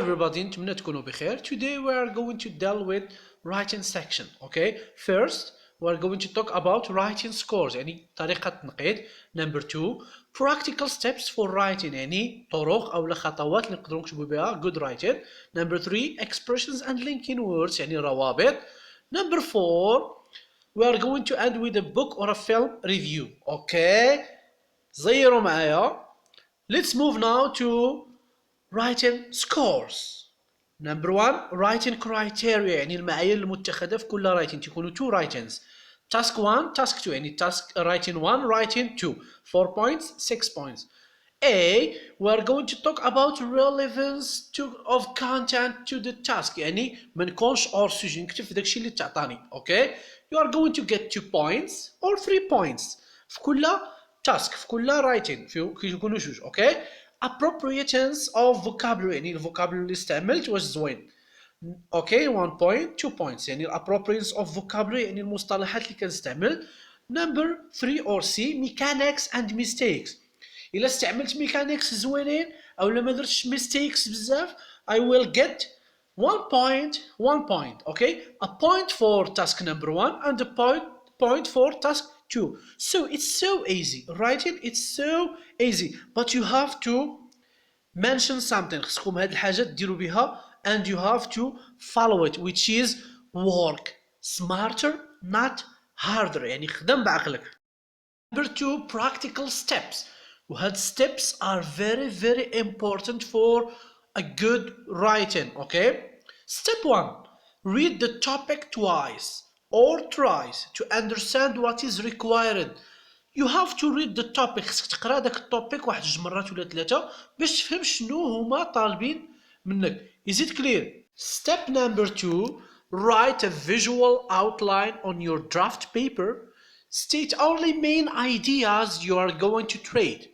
everybody, نتمنى تكونوا بخير. Today we are going to deal with writing section. Okay, first we are going to talk about writing scores يعني طريقة تنقيط. Number 2 practical steps for writing يعني طرق أو خطوات اللي نقدروا نكتبوا بها good writing. Number 3 expressions and linking words يعني روابط. Number 4 we are going to end with a book or a film review. Okay, زيروا معايا. Let's move now to writing scores. Number 1 writing criteria يعني المعايير المتخذة في كل writing تكونوا two writings. Task 1 task 2 يعني task writing 1 writing 2 4 points 6 points. A we are going to talk about relevance of content to the task يعني ما نكونش اور سوجي نكتب في داكشي اللي تعطاني. Okay, you are going to get 2 points or 3 points في كل task في كل writing كي يكونوا جوج. Okay, appropriateness of vocabulary يعني الفوكابولري اللي استعملت واش زوين. اوكي 1 point 2 points يعني appropriateness of vocabulary يعني المصطلحات اللي كنستعمل. Number 3 or C mechanics and mistakes الا استعملت mechanics زوينين او ما درتش mistakes بزاف I will get 1 point. Okay, a point for task number 1 and a point for task 2. So it's so easy writing, it's so easy, but you have to mention something. خصكم هاد الحاجة ديروا بها and you have to follow it, which is work smarter not harder يعني خدم بعقلك. Number 2 practical steps. وهاد steps are very very important for a good writing. Okay, step 1 read the topic twice or thrice to understand what is required. You have to read the topic. خصك تقرا داك التوبيك واحد 2 مرات ولا 3 باش تفهم شنو هما طالبين منك. Is it clear? Step number 2 write a visual outline on your draft paper. State only main ideas you are going to trade.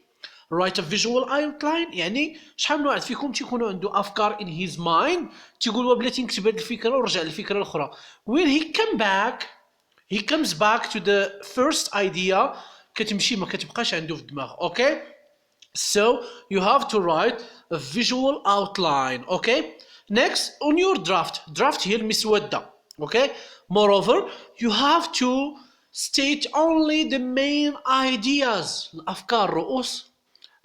Write a visual outline يعني شحال من واحد فيكم تيكونوا عنده افكار in his mind تيقول بلاتي نكتب هاد الفكره ورجع للفكره الاخرى. When he comes back to the first idea كتمشي ما كتبقاش عنده في الدماغ. Okay, so you have to write a visual outline. Okay, next on your draft هي المسوده. Okay, moreover you have to state only the main ideas الافكار رؤوس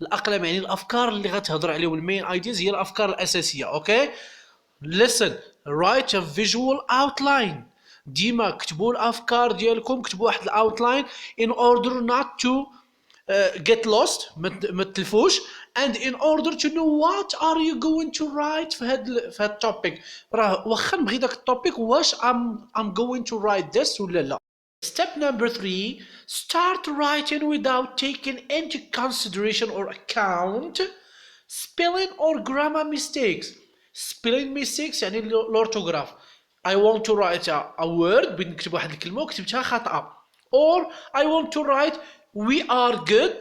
الاقلام يعني الافكار اللي غتهضر عليهم المين ايدياز هي الافكار الاساسيه. اوكي listen write a visual outline. ديما كتبوا الافكار ديالكم كتبوا واحد الاوتلاين in order not to get lost ما تلفوش and in order to know what are you going to write في هاد التوبيك. راه واخا نبغي داك التوبيك واش I'm going to write this ولا لا. Step number 3 start writing without taking into consideration or account spelling or grammar mistakes. Spelling mistakes يعني الأورتوغراف. I want to write a word بغيت نكتب واحد الكلمة وكتبتها خاطئة. Or I want to write we are good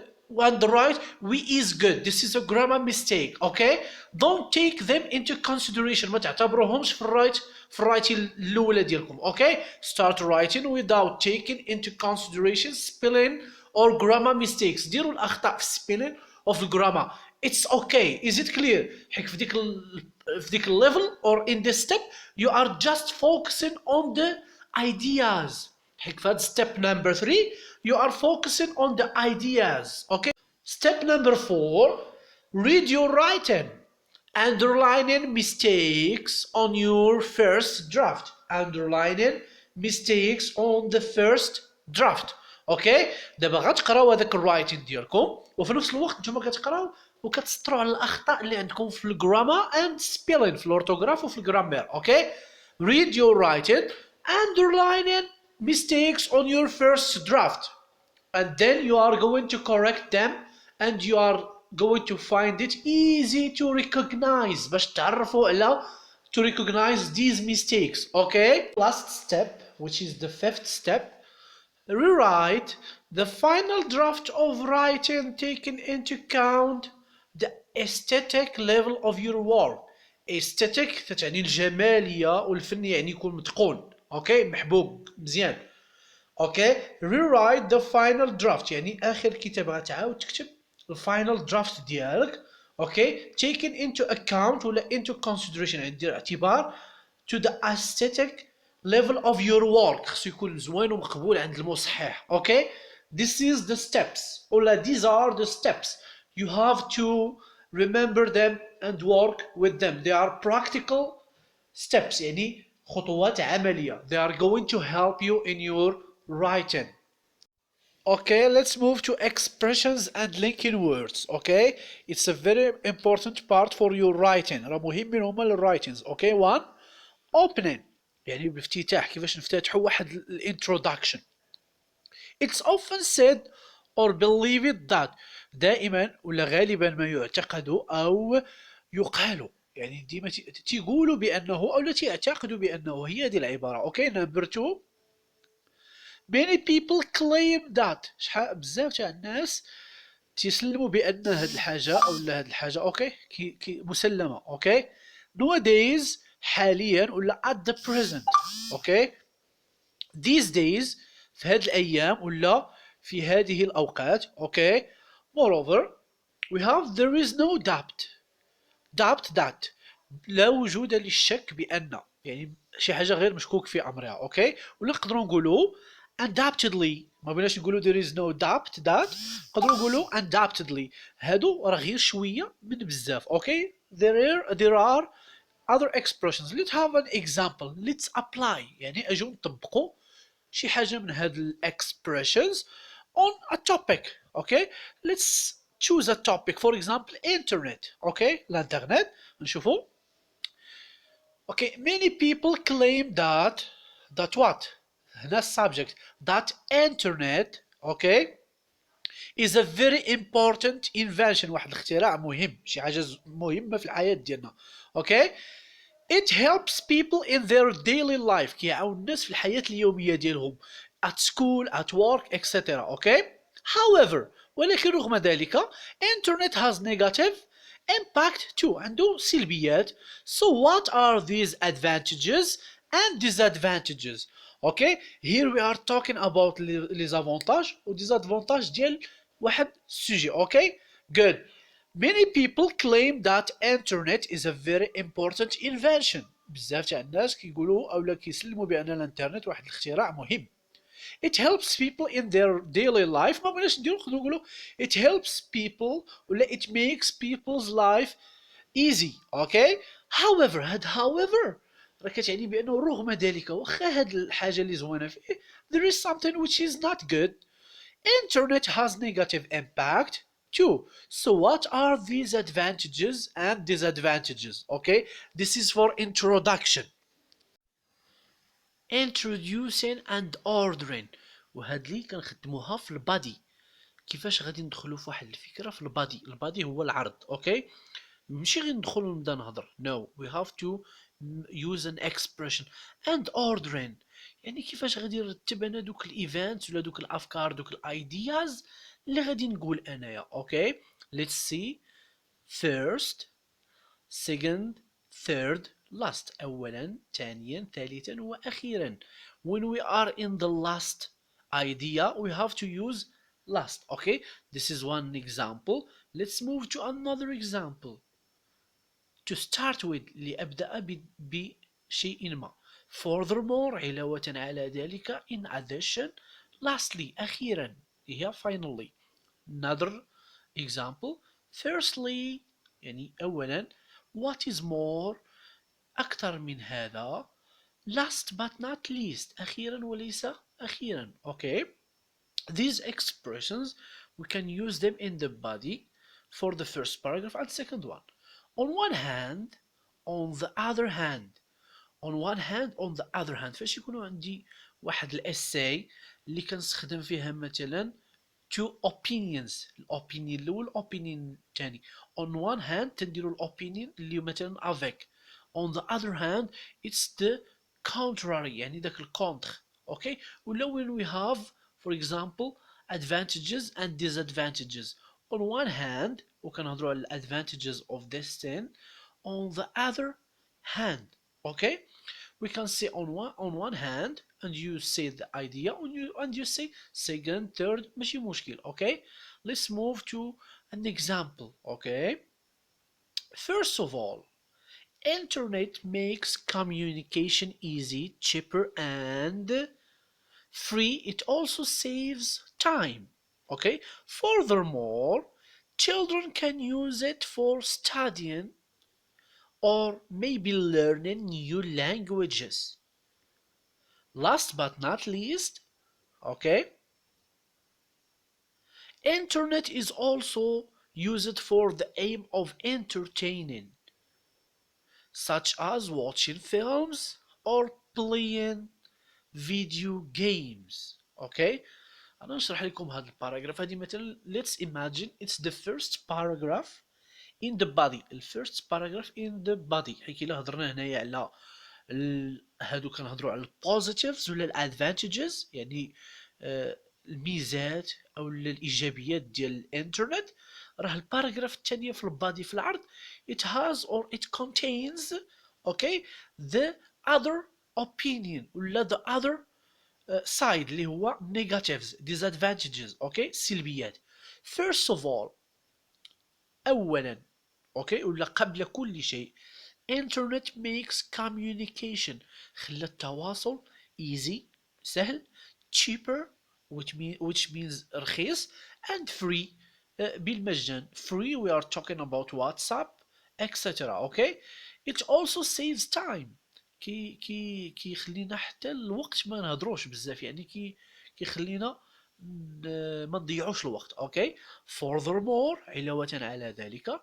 and write we is good. This is a grammar mistake. Okay, don't take them into consideration. ما تعتبروهمش في الرايتين الاولى ديالكم. Okay, start writing without taking into consideration spelling or grammar mistakes. ديروا الاخطاء في spelling of grammar. It's okay. Is it clear? حيت في ديك level or in this step you are just focusing on the ideas. حيت في هاد step number 3 you are focusing on the ideas. Okay, step number 4 read your writing. Underlining mistakes on your first draft. Underlining mistakes on the first draft. اوكي دابا غتقراو هذاك الرايتين ديالكم وفي نفس الوقت نتوما كتقراو وكتسطروا على الاخطاء اللي عندكم في الجرامر and spelling في الاورتوغراف وفي الجرامير. اوكي read your writing underlining mistakes on your first draft and then you are going to correct them and you are going to find it easy to recognize باش تعرفوا على to recognize these mistakes. Okay, last step which is the 5th step rewrite the final draft of writing taking into account the aesthetic level of your work. aesthetic تعني الجمالية والفنية يعني يكون متقون. اوكي محبوب مزيان. اوكي rewrite the final draft يعني اخر كتاب غتعاود تكتب الفاينل درافت ديالك okay, taken into account ولا into consideration يعني دير اعتبار to the aesthetic level of your work خصو يكون زوين ومقبول عند المصحح. okay, this is the steps ولا these are the steps you have to remember them and work with them. They are practical steps يعني خطوات عملية. They are going to help you in your writing. Okay, let's move to expressions and linking words. Okay, it's a very important part for your writing. راه مهم من هما الرايتنز. Okay, one, opening يعني بافتتاح كيفاش نفتتحوا واحد الانترودكشن. It's often said or believed that دائما ولا غالبا ما يعتقد أو يقال يعني ديما تيقولوا بأنه أو لا تعتقدوا بأنه هي هذه العبارة. Okay, number two, many people claim that شحال بزاف تاع الناس تيسلموا بان هاد الحاجه او لا هاد الحاجه اوكي كي مسلمه. اوكي, nowadays حاليا ولا at the present. اوكي, these days في هاد الايام ولا في هذه الاوقات. اوكي, moreover we have there is no doubt that لا وجود للشك بان يعني شي حاجه غير مشكوك في امرها. اوكي, ولا نقدروا نقولوا undoubtedly ما بغيناش نقولوا there is no doubt that نقدروا نقولوا undoubtedly. هادو راه غير شويه من بزاف. اوكي, there are other expressions. let's have an example. let's apply يعني اجوا نطبقوا شي حاجه من هاد الاكسبريشنز on a topic. اوكي, let's choose a topic for example internet. اوكي, الانترنت نشوفوا. اوكي, many people claim that what هنا subject that internet okay is a very important invention واحد الاختراع مهم شي حاجه مهمه في الحياه ديالنا. اوكي, it helps people in their daily life كيعاون الناس في الحياه اليوميه ديالهم at school at work etc. اوكي, however ولكن رغم ذلك internet has negative impact too عنده سلبيات. so what are these advantages and disadvantages. okay, here we are talking about les avantages و disadvantages ديال واحد السوجي. okay, good. many people claim that internet is a very important invention. بزاف تاع الناس كيقولوا اولا كيسلموا بان الانترنت واحد الاختراع مهم. it helps people in their daily life ما بغيناش نديرو نقدروا نقولوا it helps people ولا it makes people's life easy. okay, however هاد however راه كتعني بانه رغم ذلك واخا هاد الحاجه اللي زوينه فيه there is something which is not good. internet has negative impact too. so what are these advantages and disadvantages. okay, this is for introduction. introducing and ordering وهاد لي كنخدموها في البادي. كيفاش غادي ندخلوا في واحد الفكره في البادي. البادي هو العرض. اوكي, ماشي غير ندخلوا ونبدا نهضر. no, we have to use an expression. and ordering يعني كيفاش غادي نرتب انا دوك الايفنتس ولا دوك الافكار دوك الايدياز اللي غادي نقول انايا. اوكي, let's see. first, second, third, last اولا ثانيا ثالثا واخيرا. when we are in the last idea we have to use last. okay, this is one example. let's move to another example. to start with لأبدأ بشيء ما. furthermore علاوة على ذلك in addition lastly أخيرا هي finally. another example. firstly يعني أولا. what is more أكثر من هذا. last but not least أخيرا وليس أخيرا. okay, these expressions we can use them in the body for the first paragraph and second one. on one hand on the other hand on one hand on the other hand فاش يكونوا عندي واحد الاساي اللي كنستخدم فيها مثلا two opinions. الاوبينيون الاول الاوبينيون الثاني. on one hand تنديروا الاوبينيون اللي مثلا avec. on the other hand it's the contrary يعني داك الكونتر. اوكي, ولا when we have for example advantages and disadvantages. on one hand وكنهضروا على advantages of this thing. on the other hand. okay, we can say on one hand and you say the idea and you say second third ماشي مشكل. okay, let's move to an example. okay, First of all, internet makes communication easy, cheaper, and free. It also saves time. Okay. Furthermore, children can use it for studying or maybe learning new languages. Last but not least, okay, internet is also used for the aim of entertaining, such as watching films or playing video games. Okay. انا نشرح لكم هذا الباراجراف. هذه مثلا let's imagine it's the first paragraph in the body. الفيرست باراجراف in the body. حيت الا هضرنا هنايا على هادو كنهضروا على البوزيتيفز ولا الادفانتجز، يعني الميزات او الايجابيات ديال الانترنت، راه الباراجراف الثانيه في البادي في العرض it has or it contains okay the other opinion ولا the other side اللي هو negatives disadvantages okay سلبيات. first of all اولا اوكي ولا قبل كل شيء internet makes communication خلى التواصل easy سهل cheaper which means رخيص and free بالمجان. free we are talking about WhatsApp etc. okay. it also saves time. كيخلينا حتى الوقت ما نهضروش بزاف، يعني كيخلينا ما نضيعوش الوقت. اوكي. furthermore علاوة على ذلك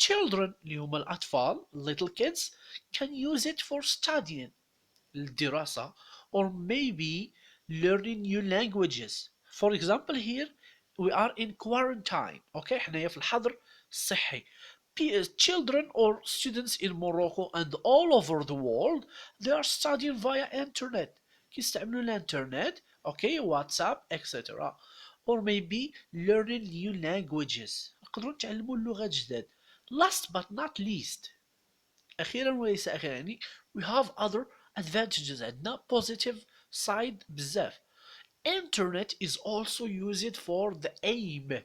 children اللي هما الأطفال little kids can use it for studying الدراسة or maybe learning new languages. for example here we are in quarantine. اوكي حنايا في الحظر الصحي. children or students in Morocco and all over the world they are studying via internet. كيستعملوا الانترنت اوكي واتساب etc. or maybe learning new languages. نقدروا نتعلموا اللغات جداد. last but not least أخيرا وليس أخيرا يعني we have other advantages. عندنا positive side بزاف. internet is also used for the aim.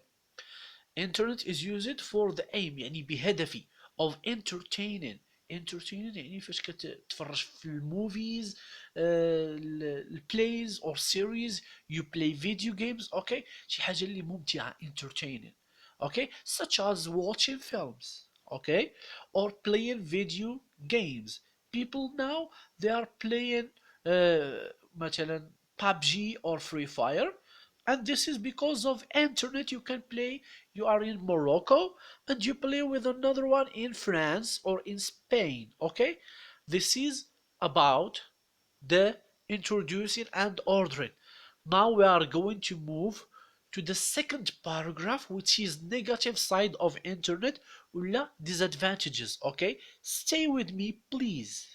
internet is used for the aim يعني بهدفي of entertaining. entertaining يعني فاش كتتفرج في الموفيز البلايز or series you play video games okay شي حاجة اللي ممتعة entertaining okay such as watching films okay or playing video games. people now they are playing مثلا PUBG or Free Fire and this is because of internet. you can play, you are in Morocco and you play with another one in France or in Spain. okay this is about the introducing and ordering. now we are going to move to the second paragraph which is negative side of internet ولا disadvantages. okay stay with me please.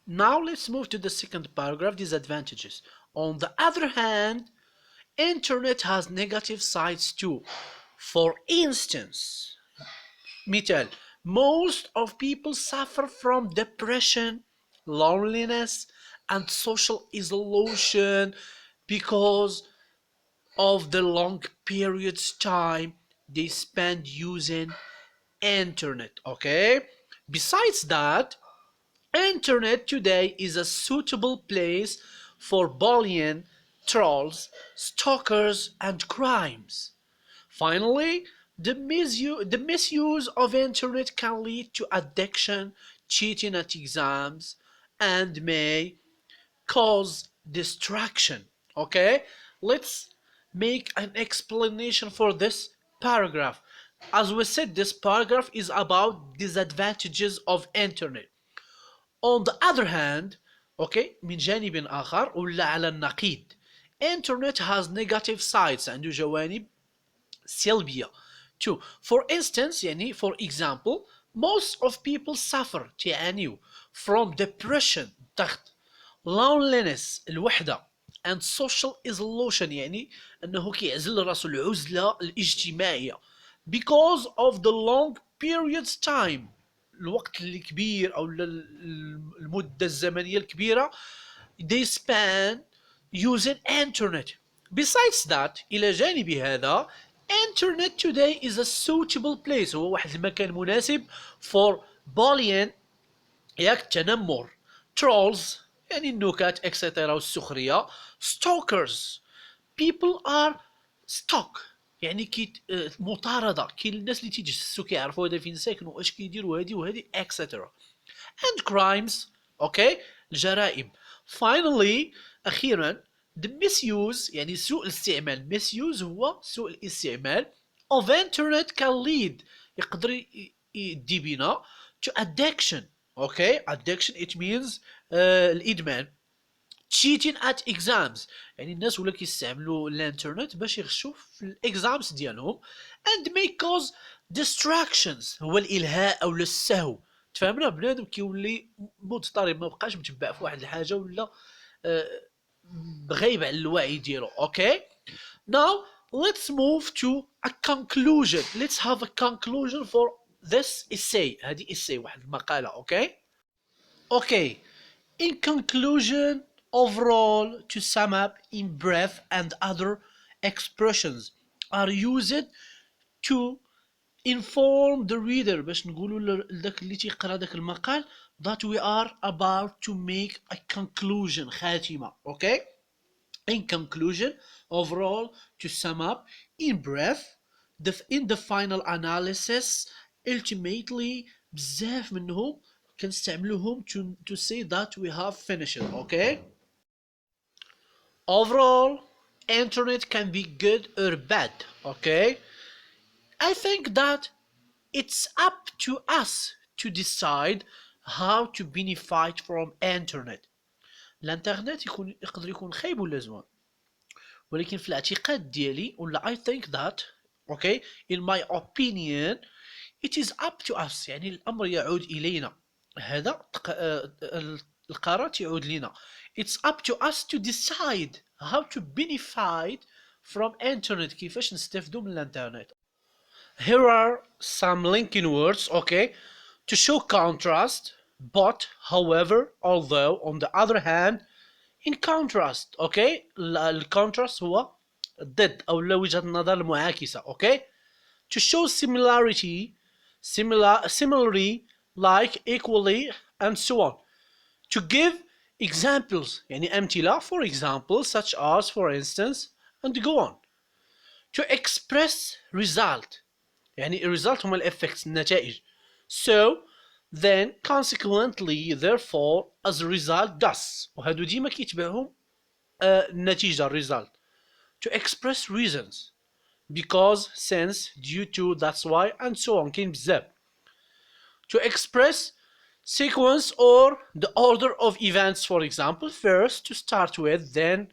now let's move to the second paragraph disadvantages. on the other hand internet has negative sides too. for instance مثال most of people suffer from depression, loneliness and social isolation because of the long periods time they spend using internet. okay besides that internet today is a suitable place for bullying, trolls, stalkers and crimes. finally the misuse of internet can lead to addiction, cheating at exams and may cause distraction. okay let's make an explanation for this paragraph. as we said this paragraph is about disadvantages of internet. on the other hand okay من جانب آخر ولا على النقيض internet has negative sides عنده جوانب سلبية too. for instance يعني for example most of people suffer تعانيوا from depression ضغط loneliness الوحدة and social isolation يعني أنه كيعزل راسو العزلة الاجتماعية because of the long periods time الوقت اللي كبير أو المدة الزمنية الكبيرة they spend using internet. besides that إلى جانب هذا Internet today is a suitable place. هو واحد المكان مناسب for bullying، ياك التنمر. trolls يعني النكات etc والسخرية. stalkers people are stalk يعني مطاردة، كاين الناس اللي تيجسسو كيعرفوا هذا فين ساكن واش كيدير وهادي وهادي etc. and crimes اوكي الجرائم. finally أخيرا the misuse يعني سوء الاستعمال. misuse هو سوء الاستعمال of internet can lead يقدر يدي بنا to addiction. okay addiction it means الإدمان. cheating at exams يعني الناس ولا كيستعملوا الانترنت باش يغشوا في الاكزامز ديالهم. and may cause distractions هو الالهاء او السهو. تفهمنا بنادم كيولي مضطرب ما بقاش متبع في واحد الحاجه ولا غايب على الوعي ديالو. اوكي now let's move to a conclusion. let's have a conclusion for this essay. هذه essay واحد المقاله. okay in conclusion overall to sum up in brief and other expressions are used to inform the reader باش نقولوا لذاك اللي تيقرا داك المقال that we are about to make a conclusion خاتمة. okay in conclusion overall to sum up in brief in the final analysis ultimately بزاف منهم كنستعملوهم to say that we have finished. okay overall internet can be good or bad. okay I think that it's up to us to decide how to benefit from internet. الانترنت يقدر يكون خايب ولا زوين، ولكن في الاعتقاد ديالي ولا I think that okay in my opinion it is up to us يعني الامر يعود الينا. هذا القرار يعود لنا. it's up to us to decide how to benefit from internet كيفاش نستفدوا من الانترنت. here are some linking words okay to show contrast but however although on the other hand in contrast. okay الكونتراست هو الضد او وجهة النظر المعاكسة. okay to show similarity similarly like equally and so on. to give examples يعني أمثلة for example such as for instance and go on. to express result يعني result هما الeffects النتائج. so then consequently therefore as a result thus وهادو ديما كيتبعهم النتيجة result. to express reasons because since due to that's why and so on كاين بزاف. to express sequence or the order of events for example first to start with then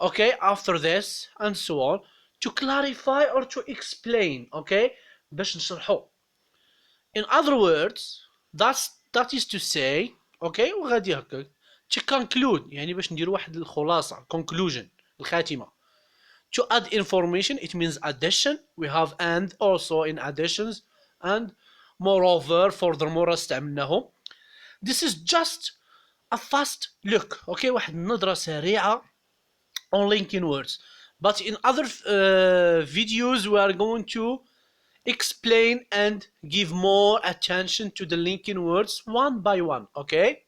okay after this and so on. to clarify or to explain okay باش نشرحو. in other words that is to say okay وغادي هكاك. to conclude يعني باش نديرو واحد الخلاصة conclusion الخاتمة. to add information it means addition we have and also in additions and moreover furthermore استعملناهم. this is just a fast look okay واحد النظرة سريعة on linking words but in other videos we are going to explain and give more attention to the linking words one by one. okay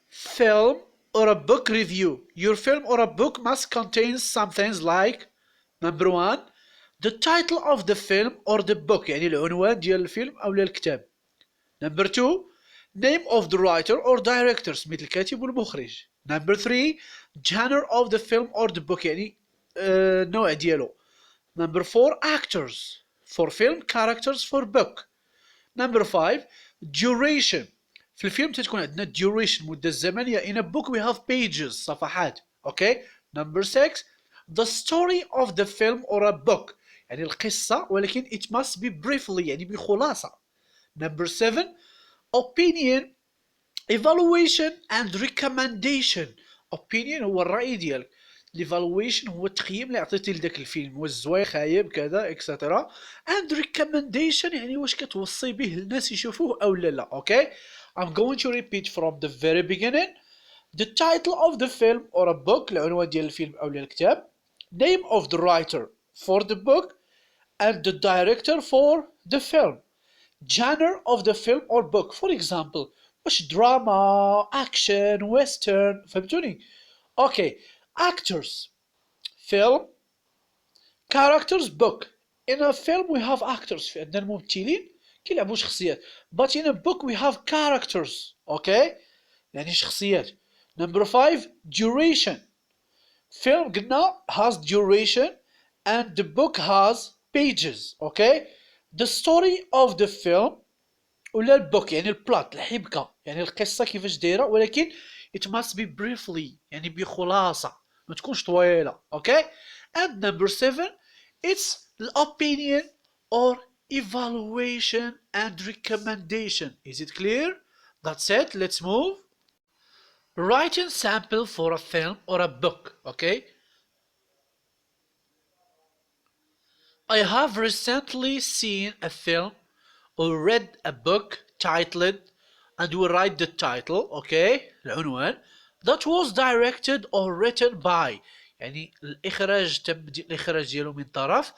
film or a book review. your film or a book must contain some things like number one the title of the film or the book يعني العنوان ديال الفيلم أو الكتاب. number two name of the writer or directors مثل الكاتب والمخرج. number three genre of the film or the book يعني النوع ديالو. number four actors for film characters for book. number five duration في الفيلم تكون عندنا duration مدة الزمنية. in a book we have pages صفحات. okay number six the story of the film or a book يعني القصة ولكن it must be briefly يعني بخلاصة. number seven opinion evaluation and recommendation. opinion هو الرأي ديالك. evaluation هو التقييم اللي عطيتي لذاك الفيلم واش زوين خايب كذا etc. and recommendation يعني واش كتوصي به الناس يشوفوه او لا. okay I'm going to repeat from the very beginning. the title of the film or a book العنوان ديال الفيلم او الكتاب. name of the writer for the book and the director for the film. Genre of the film or book. For example, واش drama, action, western. فهمتوني؟ Okay. Actors. Film. Characters. Book. In a film we have actors. في عندنا الممثلين كيلعبوا شخصيات. But in a book we have characters. Okay. يعني شخصيات. Number 5. Duration. Film قلنا has duration and the book has pages. Okay. The story of the film ولا البوك يعني البلات الحبكة يعني القصة كيفاش دايرة ولكن it must be briefly يعني بخلاصة ما تكونش طويلة. Okay. And number 7 it's opinion or evaluation and recommendation. Is it clear? That's it. Let's move. Writing sample for a film or a book. Okay. I have recently seen a film or read a book titled and we write the title. Okay. العنوان that was directed or written by يعني الإخراج تم الإخراج ديالو من طرف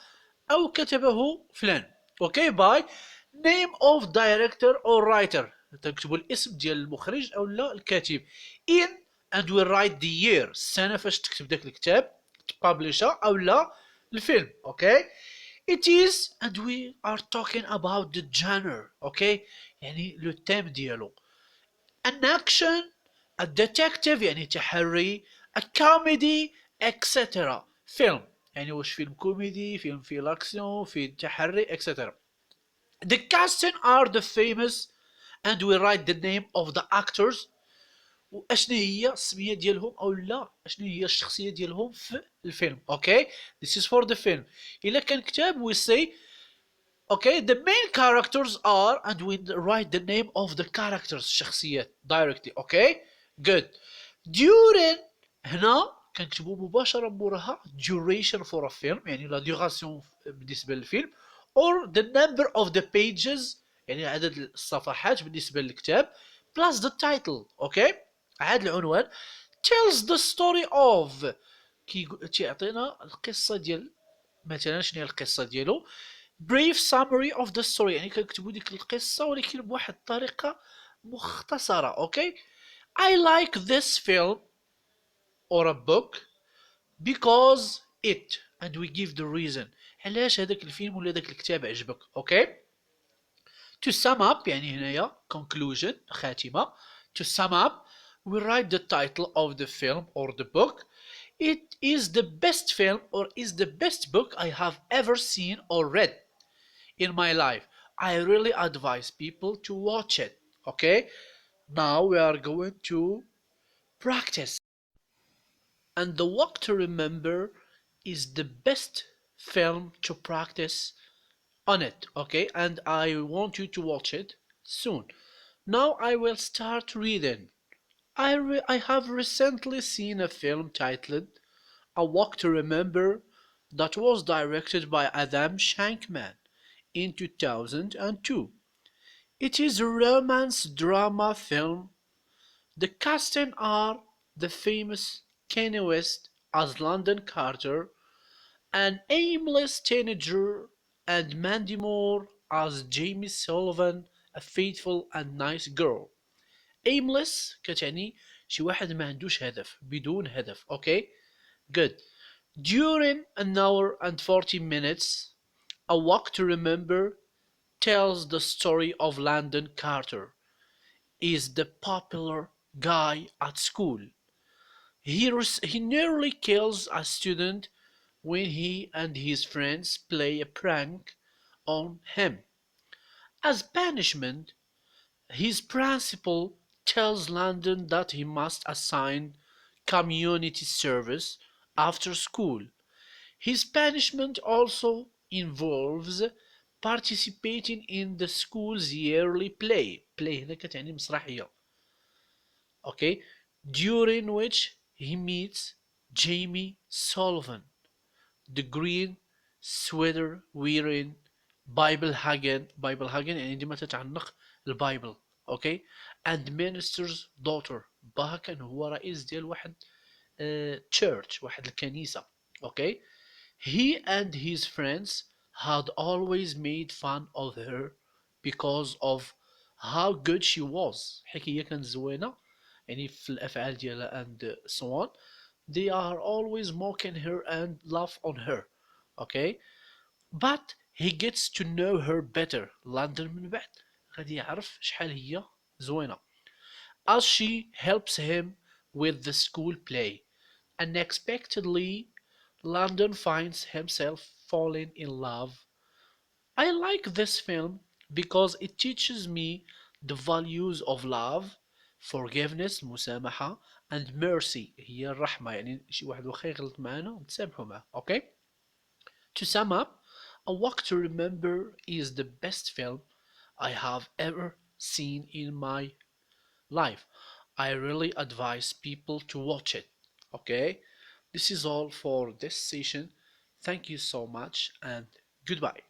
أو كتبه فلان. Okay. By name of director or writer تكتبوا الاسم ديال المخرج أو لا الكاتب. In and we write the year السنة فاش تكتب داك الكتاب تبابليشها أو لا الفيلم. Okay. It is and we are talking about the genre. Okay. يعني لو تيم ديالو. An action, a detective يعني تحري, a comedy, etc. فيلم يعني واش فيلم كوميدي فيلم فيه الاكسيون فيه تحري etc. The casting are the famous and we write the name of the actors واشنو هي السميه ديالهم او لا اشنو هي الشخصيه ديالهم في الفيلم. Okay. This is for the film. الا كان كتاب we say okay the main characters are and we write the name of the characters الشخصيات directly. Okay. Good. During هنا كنكتبوا مباشرة موراها duration for a film يعني la duration بالنسبة للفيلم or the number of the pages يعني عدد الصفحات بالنسبة للكتاب plus the title. Okay. عاد العنوان tells the story of كيعطينا القصة ديال مثلا شنو هي القصة ديالو brief summary of the story يعني كنكتبوا ديك القصة ولكن بواحد الطريقة مختصرة. Okay. I like this film or a book because it and we give the reason علاش هذاك الفيلم ولا هذاك الكتاب عجبك. Okay. To sum up يعني هنايا conclusion خاتمة. To sum up we write the title of the film or the book. It is the best film or is the best book I have ever seen or read in my life. I really advise people to watch it. Okay. Now we are going to practice. And the walk to remember is the best film to practice on it. Okay. And I want you to watch it soon. Now I will start reading. I have recently seen a film titled A Walk to Remember that was directed by Adam Shankman in 2002. It is a romance drama film. The casting are the famous Kanye West as London Carter, an aimless teenager, and Mandy Moore as Jamie Sullivan, a faithful and nice girl. Aimless كتعني شي واحد ما عندوش هدف بدون هدف. Okay. Good. During an hour and 40 minutes, A Walk to Remember tells the story of Landon Carter. Is the popular guy at school. He nearly kills a student when he and his friends play a prank on him. As punishment, his principal tells Landon that he must assign community service after school. His punishment also involves participating in the school's yearly play. Play هنا كتعني مسرحية. Okay, during which he meets Jamie Sullivan, the green sweater wearing Bible hagen يعني ديما تتعنق البايبل. Okay. And minister's daughter باها كان هو رئيس ديال واحد church واحد الكنيسة. Okay. He and his friends had always made fun of her because of how good she was. حكاية كانت زوينة يعني في الأفعال ديالها and so on. They are always mocking her and laugh on her. Okay? But he gets to know her better. London من بعد غادي يعرف شحال هي زوينة. As she helps him with the school play. Unexpectedly, London finds himself falling in love. I like this film because it teaches me the values of love, forgiveness مسامحة and mercy هي الرحمة يعني شي واحد واخا يغلط معانا نتسامحوا معاه. Okay? To sum up, A Walk to Remember is the best film I have ever seen in my life. I really advise people to watch it. Okay? This is all for this session. Thank you so much and goodbye.